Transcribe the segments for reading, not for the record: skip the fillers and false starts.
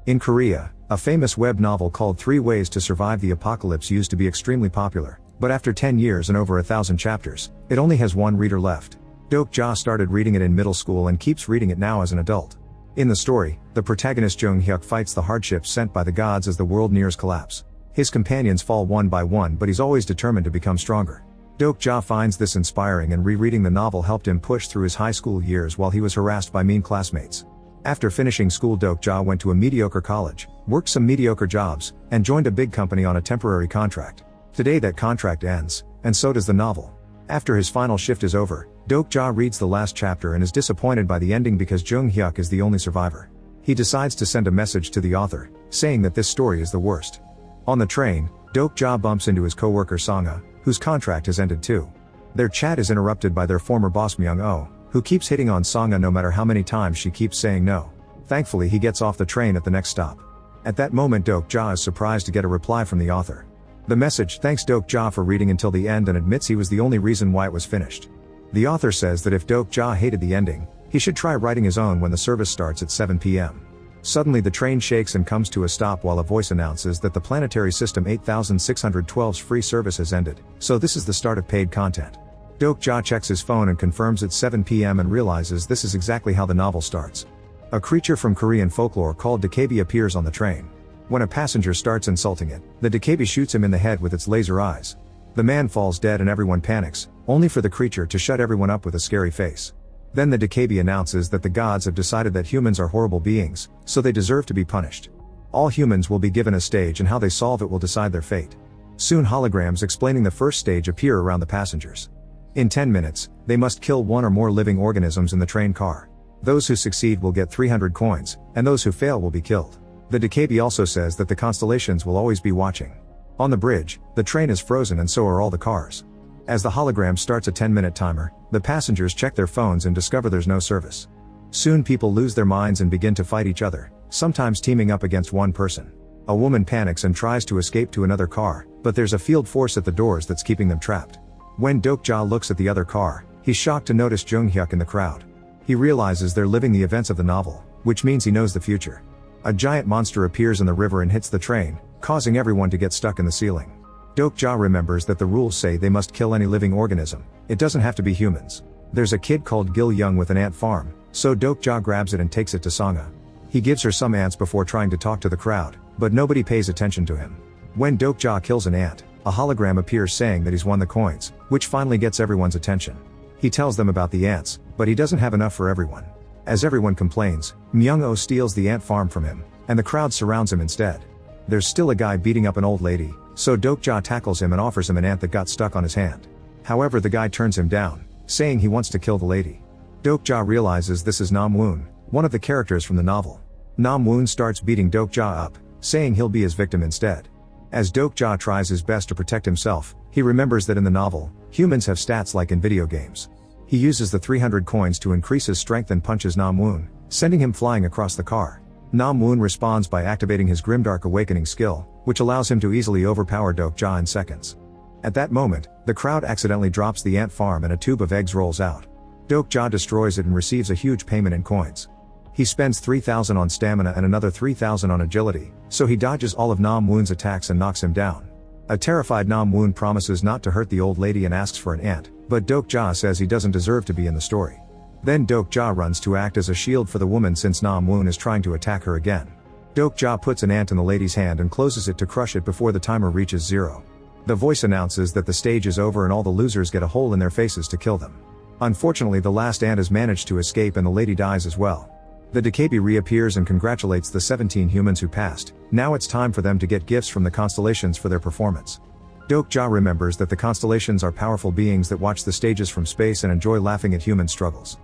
In Korea, a famous web novel called 3 Ways to Survive the Apocalypse used to be extremely popular, but after 10 years and over 1,000 chapters, it only has one reader left. Deok-ja started reading it in middle school and keeps reading it now as an adult. In the story, the protagonist Jung-hyuk fights the hardships sent by the gods as the world nears collapse. His companions fall one by one, but he's always determined to become stronger. Deok-ja finds this inspiring, and rereading the novel helped him push through his high school years while he was harassed by mean classmates. After finishing school, Deok-ja went to a mediocre college, worked some mediocre jobs, and joined a big company on a temporary contract. Today that contract ends, and so does the novel. After his final shift is over, Deok-ja reads the last chapter and is disappointed by the ending because Jung-hyuk is the only survivor. He decides to send a message to the author, saying that this story is the worst. On the train, Deok-ja bumps into his co-worker Song-ah, whose contract has ended too. Their chat is interrupted by their former boss Myung-oh, who keeps hitting on Song-ah no matter how many times she keeps saying no. Thankfully he gets off the train at the next stop. At that moment Deok-ja is surprised to get a reply from the author. The message thanks Deok-ja for reading until the end and admits he was the only reason why it was finished. The author says that if Deok-ja hated the ending, he should try writing his own when the service starts at 7 p.m. Suddenly the train shakes and comes to a stop while a voice announces that the Planetary System 8612's free service has ended, so this is the start of paid content. Deok-ja checks his phone and confirms it's 7 p.m. and realizes this is exactly how the novel starts. A creature from Korean folklore called Dakabi appears on the train. When a passenger starts insulting it, the Dakabi shoots him in the head with its laser eyes. The man falls dead and everyone panics, only for the creature to shut everyone up with a scary face. Then the Dakabi announces that the gods have decided that humans are horrible beings, so they deserve to be punished. All humans will be given a stage and how they solve it will decide their fate. Soon holograms explaining the first stage appear around the passengers. In 10 minutes, they must kill one or more living organisms in the train car. Those who succeed will get 300 coins, and those who fail will be killed. The Dakabi also says that the constellations will always be watching. On the bridge, the train is frozen and so are all the cars. As the hologram starts a 10-minute timer, the passengers check their phones and discover there's no service. Soon people lose their minds and begin to fight each other, sometimes teaming up against one person. A woman panics and tries to escape to another car, but there's a field force at the doors that's keeping them trapped. When Deok-ja looks at the other car, he's shocked to notice Jung-hyuk in the crowd. He realizes they're living the events of the novel, which means he knows the future. A giant monster appears in the river and hits the train, causing everyone to get stuck in the ceiling. Deok-ja remembers that the rules say they must kill any living organism, it doesn't have to be humans. There's a kid called Gil-young with an ant farm, so Deok-ja grabs it and takes it to Song-ah. He gives her some ants before trying to talk to the crowd, but nobody pays attention to him. When Deok-ja kills an ant, a hologram appears saying that he's won the coins, which finally gets everyone's attention. He tells them about the ants, but he doesn't have enough for everyone. As everyone complains, Myung-oh steals the ant farm from him, and the crowd surrounds him instead. There's still a guy beating up an old lady, so Deok-ja tackles him and offers him an ant that got stuck on his hand. However, the guy turns him down, saying he wants to kill the lady. Deok-ja realizes this is Nam-woon, one of the characters from the novel. Nam-woon starts beating Deok-ja up, saying he'll be his victim instead. As Deok-ja tries his best to protect himself, he remembers that in the novel, humans have stats like in video games. He uses the 300 coins to increase his strength and punches Nam-woon, sending him flying across the car. Nam-woon responds by activating his Grimdark Awakening skill, which allows him to easily overpower Deok-ja in seconds. At that moment, the crowd accidentally drops the ant farm and a tube of eggs rolls out. Deok-ja destroys it and receives a huge payment in coins. He spends 3,000 on stamina and another 3,000 on agility, so he dodges all of Nam-woon's attacks and knocks him down. A terrified Nam-woon promises not to hurt the old lady and asks for an ant, but Deok-ja says he doesn't deserve to be in the story. Then Deok-ja runs to act as a shield for the woman since Nam-woon is trying to attack her again. Deok-ja puts an ant in the lady's hand and closes it to crush it before the timer reaches 0. The voice announces that the stage is over and all the losers get a hole in their faces to kill them. Unfortunately, the last ant has managed to escape and the lady dies as well. The Dakabi reappears and congratulates the 17 humans who passed. Now it's time for them to get gifts from the constellations for their performance. Deok-ja remembers that the constellations are powerful beings that watch the stages from space and enjoy laughing at human struggles.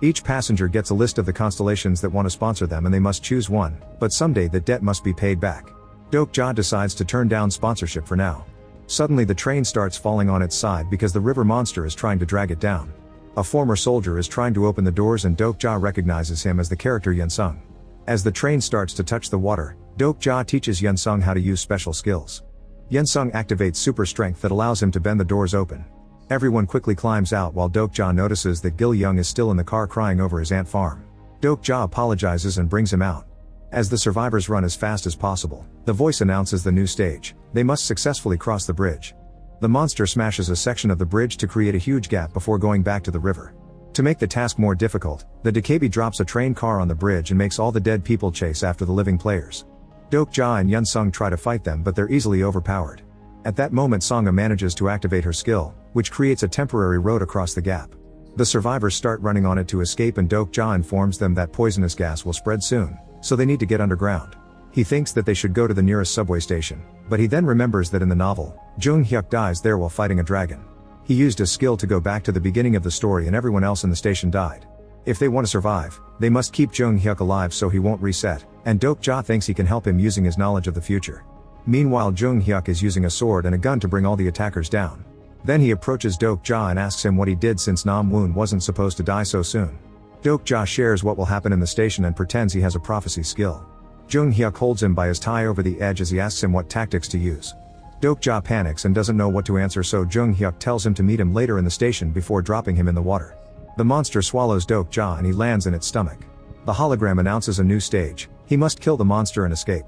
Each passenger gets a list of the constellations that want to sponsor them and they must choose one, but someday that debt must be paid back. Deok-ja decides to turn down sponsorship for now. Suddenly the train starts falling on its side because the river monster is trying to drag it down. A former soldier is trying to open the doors and Deok-ja recognizes him as the character Yen-sung. As the train starts to touch the water, Deok-ja teaches Yen-sung how to use special skills. Yen-sung activates super strength that allows him to bend the doors open. Everyone quickly climbs out while Deok-ja notices that Gil-young is still in the car crying over his ant farm. Deok-ja apologizes and brings him out. As the survivors run as fast as possible, the voice announces the new stage. They must successfully cross the bridge. The monster smashes a section of the bridge to create a huge gap before going back to the river. To make the task more difficult, the Dakabi drops a train car on the bridge and makes all the dead people chase after the living players. Dokja and Yunsung try to fight them, but they're easily overpowered. At that moment, Songa manages to activate her skill, which creates a temporary road across the gap. The survivors start running on it to escape, and Dokja informs them that poisonous gas will spread soon, so they need to get underground. He thinks that they should go to the nearest subway station, but he then remembers that in the novel, Jung Hyuk dies there while fighting a dragon. He used his skill to go back to the beginning of the story, and everyone else in the station died. If they want to survive, they must keep Jung Hyuk alive so he won't reset, and Dokja thinks he can help him using his knowledge of the future. Meanwhile, Jung Hyuk is using a sword and a gun to bring all the attackers down. Then he approaches Dokja and asks him what he did, since Nam Woon wasn't supposed to die so soon. Dokja shares what will happen in the station and pretends he has a prophecy skill. Jung Hyuk holds him by his tie over the edge as he asks him what tactics to use. Dokja panics and doesn't know what to answer, so Jung Hyuk tells him to meet him later in the station before dropping him in the water. The monster swallows Dokja and he lands in its stomach. The hologram announces a new stage. He must kill the monster and escape.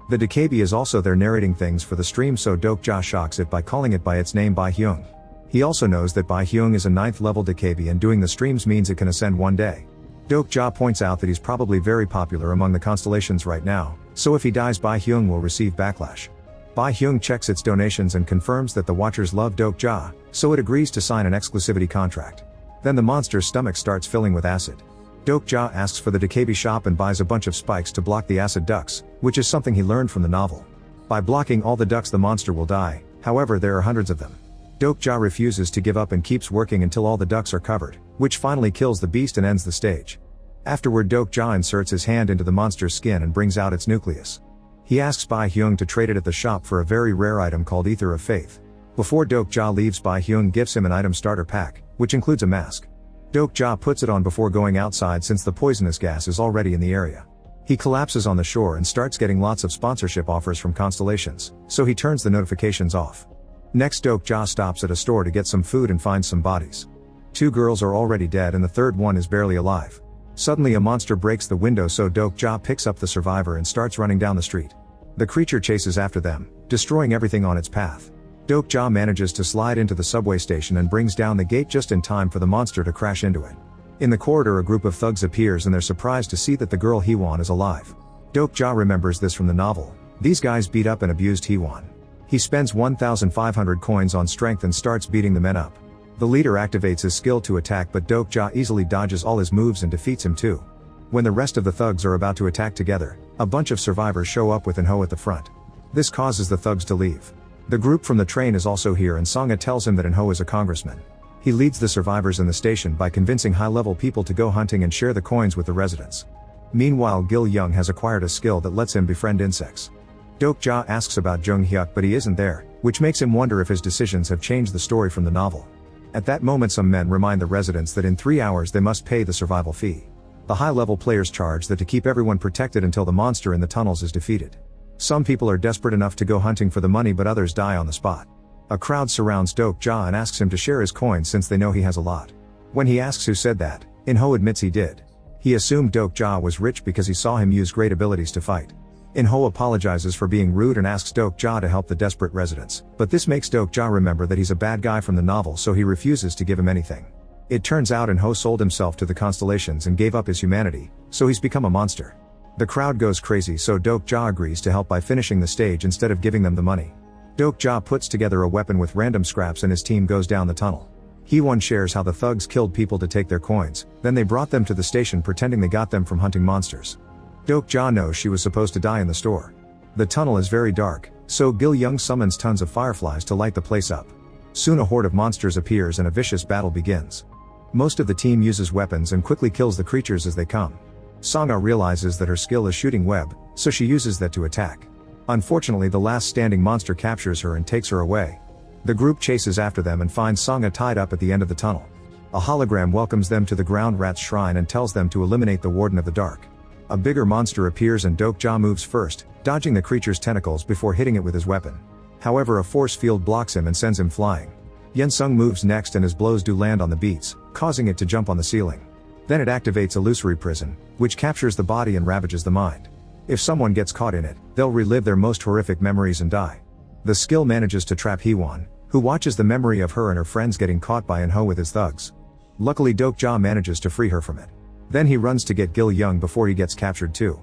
The Dakabi is also there narrating things for the stream, so Dokja shocks it by calling it by its name, Bai Hyung. He also knows that Bai Hyung is a 9th level Dakabi, and doing the streams means it can ascend one day. Dokja points out that he's probably very popular among the constellations right now, so if he dies, Bai Hyung will receive backlash. Bai Hyung checks its donations and confirms that the Watchers love Dokja, so it agrees to sign an exclusivity contract. Then the monster's stomach starts filling with acid. Dokja asks for the Dakabi shop and buys a bunch of spikes to block the acid ducts, which is something he learned from the novel. By blocking all the ducts, the monster will die, however there are hundreds of them. Dokja refuses to give up and keeps working until all the ducts are covered, which finally kills the beast and ends the stage. Afterward, Dokja inserts his hand into the monster's skin and brings out its nucleus. He asks Bai Hyung to trade it at the shop for a very rare item called Ether of Faith. Before Dokja leaves, Bai Hyung gives him an item starter pack, which includes a mask. Dokja puts it on before going outside, since the poisonous gas is already in the area. He collapses on the shore and starts getting lots of sponsorship offers from constellations, so he turns the notifications off. Next, Dokja stops at a store to get some food and finds some bodies. 2 girls are already dead and the third one is barely alive. Suddenly a monster breaks the window, so Dokja picks up the survivor and starts running down the street. The creature chases after them, destroying everything on its path. Dokja manages to slide into the subway station and brings down the gate just in time for the monster to crash into it. In the corridor, a group of thugs appears and they're surprised to see that the girl Hee-won is alive. Dokja remembers this from the novel. These guys beat up and abused Hee-won. He spends 1,500 coins on strength and starts beating the men up. The leader activates his skill to attack, but Dokja easily dodges all his moves and defeats him too. When the rest of the thugs are about to attack together, a bunch of survivors show up with In-ho at the front. This causes the thugs to leave. The group from the train is also here, and Songa tells him that In-ho is a congressman. He leads the survivors in the station by convincing high-level people to go hunting and share the coins with the residents. Meanwhile, Gil Young has acquired a skill that lets him befriend insects. Dokja asks about Jung Hyuk, but he isn't there, which makes him wonder if his decisions have changed the story from the novel. At that moment, some men remind the residents that in 3 hours they must pay the survival fee. The high-level players charge that to keep everyone protected until the monster in the tunnels is defeated. Some people are desperate enough to go hunting for the money, but others die on the spot. A crowd surrounds Dokja and asks him to share his coins since they know he has a lot. When he asks who said that, In-ho admits he did. He assumed Dokja was rich because he saw him use great abilities to fight. In-ho apologizes for being rude and asks Dokja to help the desperate residents, but this makes Dokja remember that he's a bad guy from the novel, so he refuses to give him anything. It turns out In-ho sold himself to the constellations and gave up his humanity, so he's become a monster. The crowd goes crazy, so Dokja agrees to help by finishing the stage instead of giving them the money. Dokja puts together a weapon with random scraps and his team goes down the tunnel. Hee-won shares how the thugs killed people to take their coins, then they brought them to the station pretending they got them from hunting monsters. Dokja knows she was supposed to die in the store. The tunnel is very dark, so Gil Young summons tons of fireflies to light the place up. Soon a horde of monsters appears and a vicious battle begins. Most of the team uses weapons and quickly kills the creatures as they come. Songa realizes that her skill is shooting web, so she uses that to attack. Unfortunately, the last standing monster captures her and takes her away. The group chases after them and finds Songa tied up at the end of the tunnel. A hologram welcomes them to the ground rat's shrine and tells them to eliminate the Warden of the Dark. A bigger monster appears and Dokja moves first, dodging the creature's tentacles before hitting it with his weapon. However, a force field blocks him and sends him flying. Yunsung moves next and his blows do land on the beats, causing it to jump on the ceiling. Then it activates Illusory Prison, which captures the body and ravages the mind. If someone gets caught in it, they'll relive their most horrific memories and die. The skill manages to trap Hee-won, who watches the memory of her and her friends getting caught by In-ho with his thugs. Luckily Dokja manages to free her from it. Then he runs to get Gil-young before he gets captured too.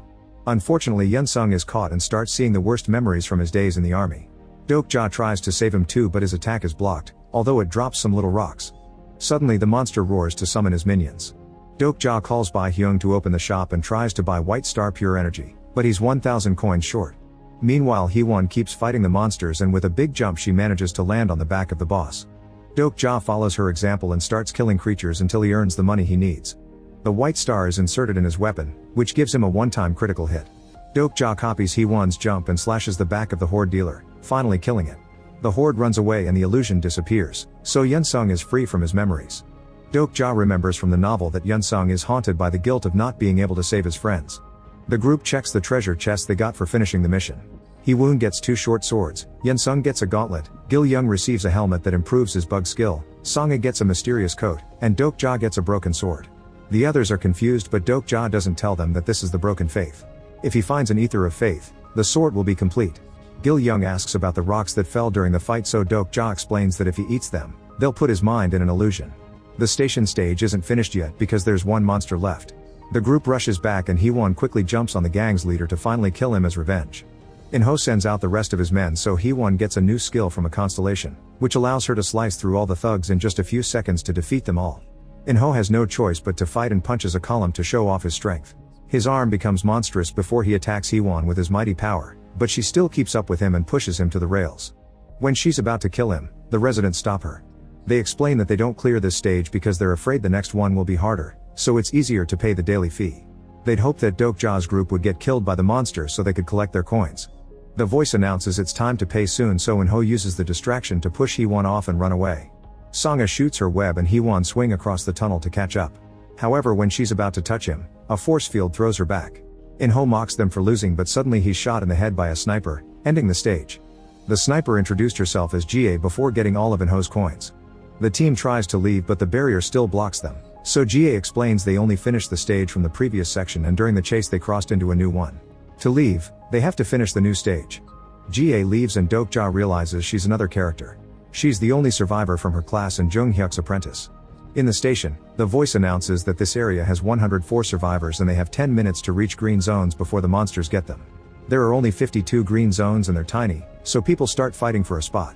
Unfortunately Yeon-sung is caught and starts seeing the worst memories from his days in the army. Dokja tries to save him too, but his attack is blocked, although it drops some little rocks. Suddenly the monster roars to summon his minions. Dokja calls Bae-hyung to open the shop and tries to buy White Star Pure Energy, but he's 1,000 coins short. Meanwhile Hee-won keeps fighting the monsters, and with a big jump she manages to land on the back of the boss. Dokja follows her example and starts killing creatures until he earns the money he needs. The White Star is inserted in his weapon, which gives him a one-time critical hit. Dokja copies Hee-won's jump and slashes the back of the horde dealer, finally killing it. The horde runs away and the illusion disappears, so Yeon-sung is free from his memories. Dokja remembers from the novel that Yeon-sung is haunted by the guilt of not being able to save his friends. The group checks the treasure chest they got for finishing the mission. Hee-won gets 2 short swords, Yeon-sung gets a gauntlet, Gil-young receives a helmet that improves his bug skill, Song-a gets a mysterious coat, and Dokja gets a broken sword. The others are confused, but Dokja doesn't tell them that this is the broken faith. If he finds an ether of faith, the sword will be complete. Gil-young asks about the rocks that fell during the fight, so Dokja explains that if he eats them, they'll put his mind in an illusion. The station stage isn't finished yet because there's one monster left. The group rushes back and Hee-won quickly jumps on the gang's leader to finally kill him as revenge. In-ho sends out the rest of his men, so Hee-won gets a new skill from a constellation, which allows her to slice through all the thugs in just a few seconds to defeat them all. In-ho has no choice but to fight and punches a column to show off his strength. His arm becomes monstrous before he attacks Hee-won with his mighty power, but she still keeps up with him and pushes him to the rails. When she's about to kill him, the residents stop her. They explain that they don't clear this stage because they're afraid the next one will be harder, so it's easier to pay the daily fee. They'd hoped that Dokja's group would get killed by the monster so they could collect their coins. The voice announces it's time to pay soon, so In-ho uses the distraction to push Hee-won off and run away. Song-a shoots her web and Hee-won swing across the tunnel to catch up. However, when she's about to touch him, a force field throws her back. In-ho mocks them for losing, but suddenly he's shot in the head by a sniper, ending the stage. The sniper introduced herself as Jie before getting all of In-ho's coins. The team tries to leave, but the barrier still blocks them, so Jie explains they only finished the stage from the previous section and during the chase they crossed into a new one. To leave, they have to finish the new stage. Jie leaves and Dokja realizes she's another character. She's the only survivor from her class and Jung-hyuk's apprentice. In the station, the voice announces that this area has 104 survivors and they have 10 minutes to reach green zones before the monsters get them. There are only 52 green zones and they're tiny, so people start fighting for a spot.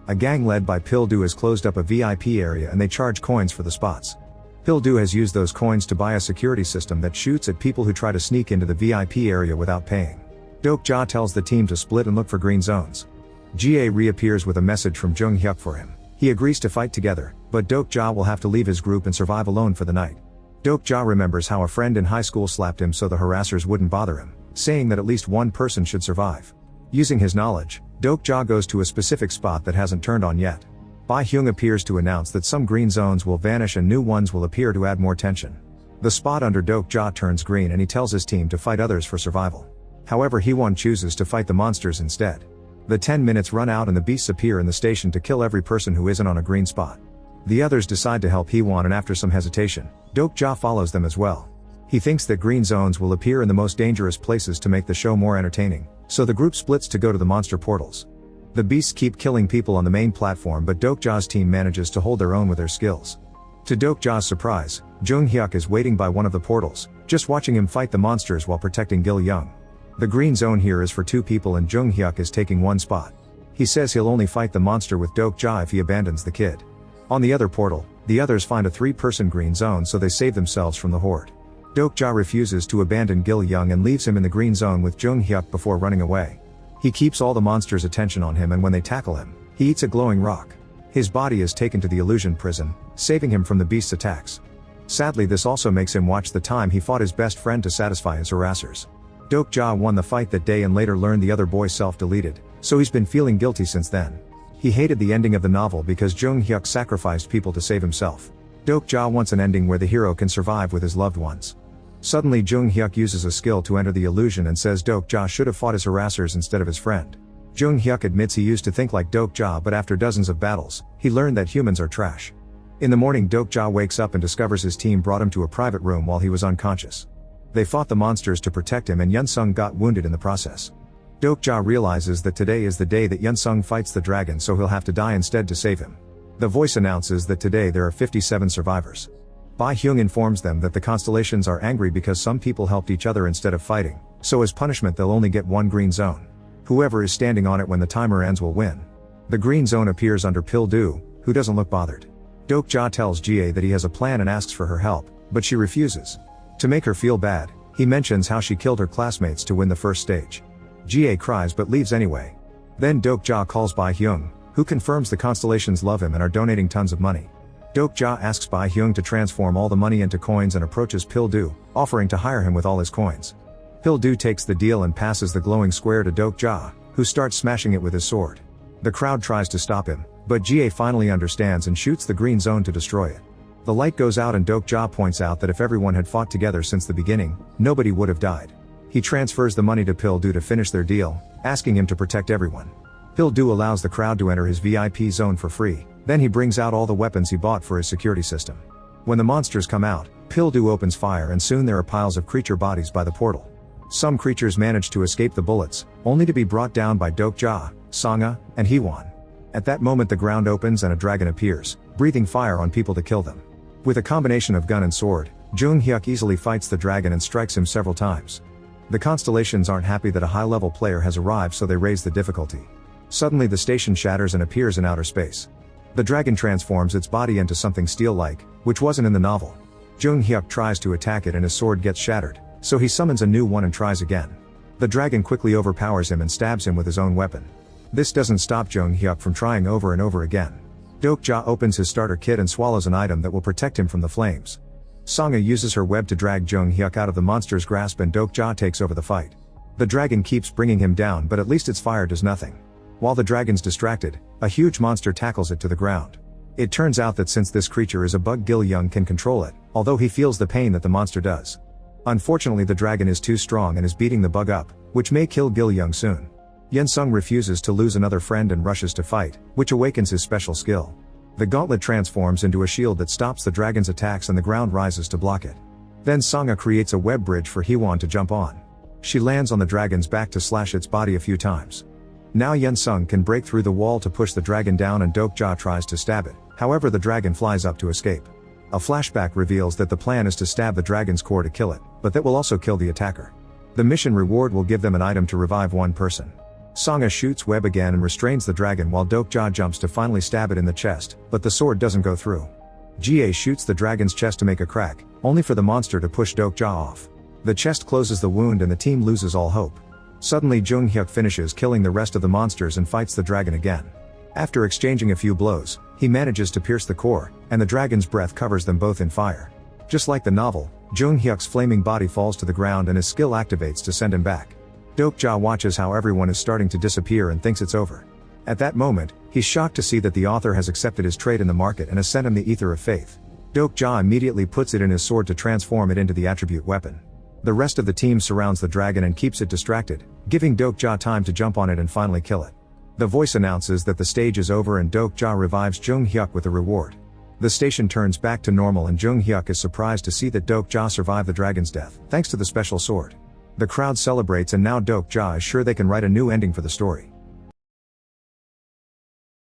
A gang led by Pil-do has closed up a VIP area and they charge coins for the spots. Pil-do has used those coins to buy a security system that shoots at people who try to sneak into the VIP area without paying. Dokja tells the team to split and look for green zones. Jie reappears with a message from Jung-hyuk for him. He agrees to fight together, but Dokja will have to leave his group and survive alone for the night. Dokja remembers how a friend in high school slapped him so the harassers wouldn't bother him, saying that at least one person should survive. Using his knowledge, Dokja goes to a specific spot that hasn't turned on yet. Bae-hyung appears to announce that some green zones will vanish and new ones will appear to add more tension. The spot under Dokja turns green and he tells his team to fight others for survival. However, Hee-won chooses to fight the monsters instead. The 10 minutes run out and the beasts appear in the station to kill every person who isn't on a green spot. The others decide to help Hee-won and after some hesitation, Dokja follows them as well. He thinks that green zones will appear in the most dangerous places to make the show more entertaining, so the group splits to go to the monster portals. The beasts keep killing people on the main platform, but Dokja's team manages to hold their own with their skills. To Dokja's surprise, Jung-hyuk is waiting by one of the portals, just watching him fight the monsters while protecting Gil-young. The green zone here is for 2 people and Jung-hyuk is taking one spot. He says he'll only fight the monster with Dokja if he abandons the kid. On the other portal, the others find a 3-person green zone, so they save themselves from the horde. Dokja refuses to abandon Gil-young and leaves him in the green zone with Jung-hyuk before running away. He keeps all the monsters' attention on him and when they tackle him, he eats a glowing rock. His body is taken to the illusion prison, saving him from the beast's attacks. Sadly, this also makes him watch the time he fought his best friend to satisfy his harassers. Dokja won the fight that day and later learned the other boy self-deleted, so he's been feeling guilty since then. He hated the ending of the novel because Jung-hyuk sacrificed people to save himself. Dokja wants an ending where the hero can survive with his loved ones. Suddenly Jung-hyuk uses a skill to enter the illusion and says Dokja should have fought his harassers instead of his friend. Jung-hyuk admits he used to think like Dokja, but after dozens of battles, he learned that humans are trash. In the morning, Dokja wakes up and discovers his team brought him to a private room while he was unconscious. They fought the monsters to protect him and Yunsung got wounded in the process. Dokja realizes that today is the day that Yunsung fights the dragon, so he'll have to die instead to save him. The voice announces that today there are 57 survivors. Bai Hyung informs them that the constellations are angry because some people helped each other instead of fighting, so as punishment they'll only get one green zone. Whoever is standing on it when the timer ends will win. The green zone appears under Pildu, who doesn't look bothered. Dokja tells Jie that he has a plan and asks for her help, but she refuses. To make her feel bad, he mentions how she killed her classmates to win the first stage. Jie cries but leaves anyway. Then Dokja calls Bai Hyung, who confirms the constellations love him and are donating tons of money. Dokja asks Bai Hyung to transform all the money into coins and approaches Pildu, offering to hire him with all his coins. Pildu takes the deal and passes the glowing square to Dokja, who starts smashing it with his sword. The crowd tries to stop him, but Jie finally understands and shoots the green zone to destroy it. The light goes out and Dokja points out that if everyone had fought together since the beginning, nobody would have died. He transfers the money to Pildu to finish their deal, asking him to protect everyone. Pildu allows the crowd to enter his VIP zone for free, then he brings out all the weapons he bought for his security system. When the monsters come out, Pildu opens fire and soon there are piles of creature bodies by the portal. Some creatures manage to escape the bullets, only to be brought down by Dokja, Sangha, and Hwon. At that moment the ground opens and a dragon appears, breathing fire on people to kill them. With a combination of gun and sword, Jung Hyuk easily fights the dragon and strikes him several times. The constellations aren't happy that a high-level player has arrived, so they raise the difficulty. Suddenly the station shatters and appears in outer space. The dragon transforms its body into something steel-like, which wasn't in the novel. Jung Hyuk tries to attack it and his sword gets shattered, so he summons a new one and tries again. The dragon quickly overpowers him and stabs him with his own weapon. This doesn't stop Jung Hyuk from trying over and over again. Dokja opens his starter kit and swallows an item that will protect him from the flames. Sangha uses her web to drag Jung Hyuk out of the monster's grasp and Dokja takes over the fight. The dragon keeps bringing him down, but at least its fire does nothing. While the dragon's distracted, a huge monster tackles it to the ground. It turns out that since this creature is a bug, Gil Young can control it, although he feels the pain that the monster does. Unfortunately the dragon is too strong and is beating the bug up, which may kill Gil Young soon. Yunsung refuses to lose another friend and rushes to fight, which awakens his special skill. The gauntlet transforms into a shield that stops the dragon's attacks and the ground rises to block it. Then Sangha creates a web bridge for Hwon to jump on. She lands on the dragon's back to slash its body a few times. Now Yunsung can break through the wall to push the dragon down and Dokja tries to stab it, however the dragon flies up to escape. A flashback reveals that the plan is to stab the dragon's core to kill it, but that will also kill the attacker. The mission reward will give them an item to revive one person. Sangha shoots web again and restrains the dragon while Dokja jumps to finally stab it in the chest, but the sword doesn't go through. Jie shoots the dragon's chest to make a crack, only for the monster to push Dokja off. The chest closes the wound and the team loses all hope. Suddenly Jung Hyuk finishes killing the rest of the monsters and fights the dragon again. After exchanging a few blows, he manages to pierce the core, and the dragon's breath covers them both in fire. Just like the novel, Jung Hyuk's flaming body falls to the ground and his skill activates to send him back. Dokja watches how everyone is starting to disappear and thinks it's over. At that moment, he's shocked to see that the author has accepted his trade in the market and has sent him the Ether of Faith. Dokja immediately puts it in his sword to transform it into the attribute weapon. The rest of the team surrounds the dragon and keeps it distracted, giving Dokja time to jump on it and finally kill it. The voice announces that the stage is over and Dokja revives Jung Hyuk with a reward. The station turns back to normal and Jung Hyuk is surprised to see that Dokja survived the dragon's death, thanks to the special sword. The crowd celebrates and now Dokja is sure they can write a new ending for the story.